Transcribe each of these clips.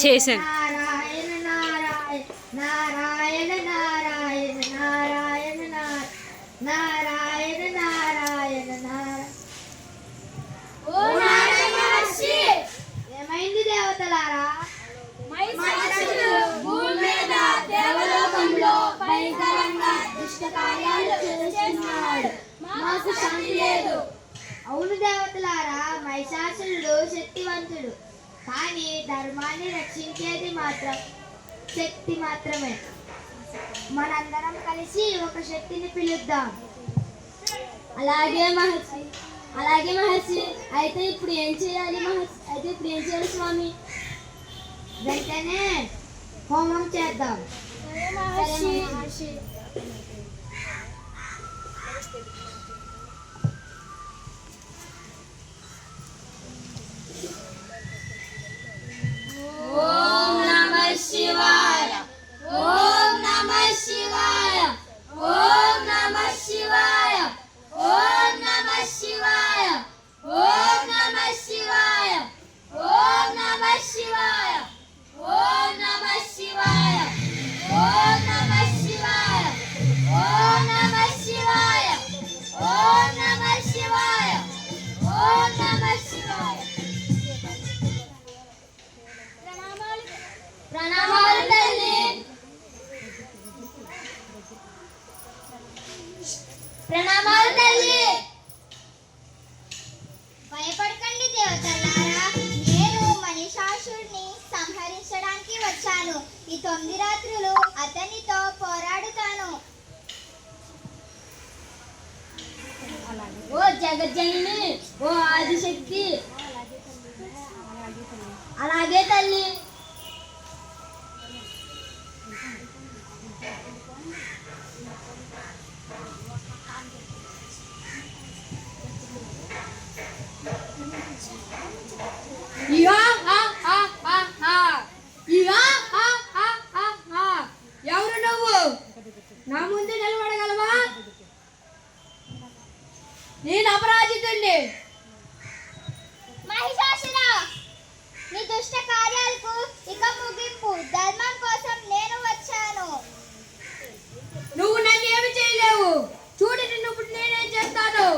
చేశాను. నారాయణ నారాయణ నారాయణ నారాయణ నారాయణ నారాయణ నారాయణ నారాయణ. ఏమైంది దేవతలారా? భూమి మీద దేవలోకంలో భయంకరంగా దుష్ట కార్యాలు చేస్తున్నాడు, మాకు శాంతి లేదు. అవును దేవతలారా, మహిషాసురుడు శక్తివంతుడు, కానీ ధర్మాన్ని రక్షించేది మాత్రం శక్తి మాత్రమే. మనందరం కలిసి ఒక శక్తిని పిలుద్దాం. అలాగే మహర్షి. అయితే ఇప్పుడు ఏం చేయాలి స్వామి? వెంటనే హోమం చేద్దాం. మహర్షి. ఓం నమః శివాయ. ఓం నమః శివాయ. ఓం నమః శివాయ. ఓం నమః శివాయ. ఓం నమః శివాయ. ఓం నమః శివాయ. ఓం నమః శివాయ. ఓం నమః శివాయ. ఓం నమః శివాయ. ఓం నమః శివాయ. ఓం నమః శివాయ. ప్రణామాలు తల్లి. ప్రణామాలు తల్లి. భయపడకండి దేవతలారా, నేను మహిషాసురుని సంహరించడానికి వచ్చాను. ఈ 9 రాత్రులు అతనితో పోరాడుతాను. ఓ జగజ్జనని, ఓ ఆదిశక్తి. అలాగే తల్లి. ఎవరు నువ్వు? నా ముందు నిలబడగలవా? నేను అపరాజితుణ్ణి. మహిషాసురా, నీ దుష్ట కార్యాలకు ఇక ముగింపు. ధర్మం కోసం నేను వచ్చాను. నువ్వు నన్ను ఏమి చేయలేవు. చూడు నిన్ను ఇప్పుడు నేనేం చేస్తాను.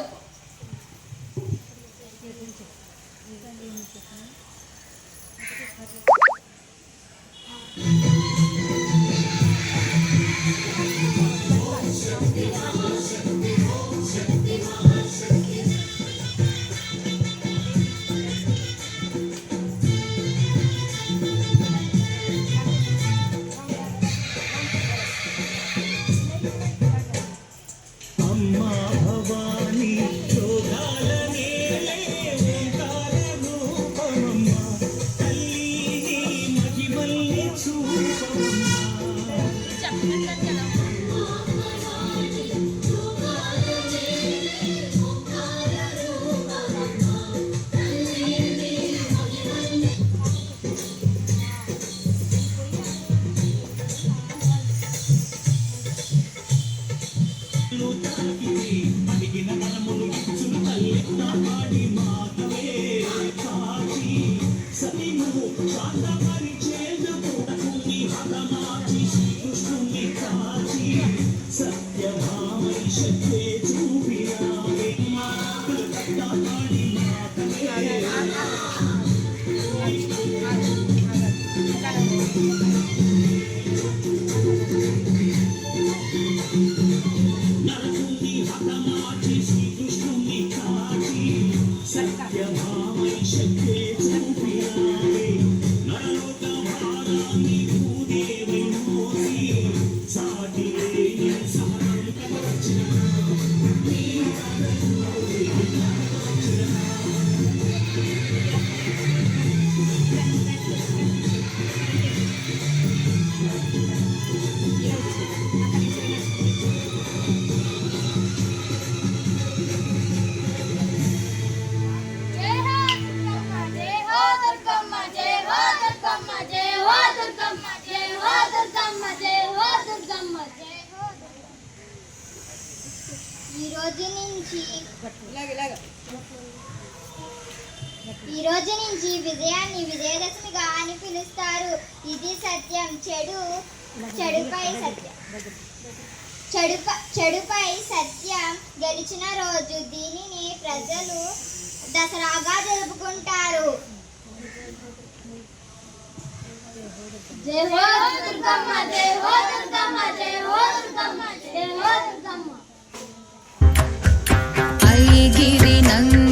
రోజు నుంచి విజయాన్ని విజయదశమిగా అని పిలుస్తారు. ఇది సత్యం. చెడుపై సత్యం గెలిచిన రోజు. దీనిని ప్రజలు దసరాగా జరుపుకుంటారు. జై హో దుర్గమ్మ, జై హో దుర్గమ్మ, జై హో దుర్గమ్మ, జై హో దుర్గమ్మ. ఐగిరి నంద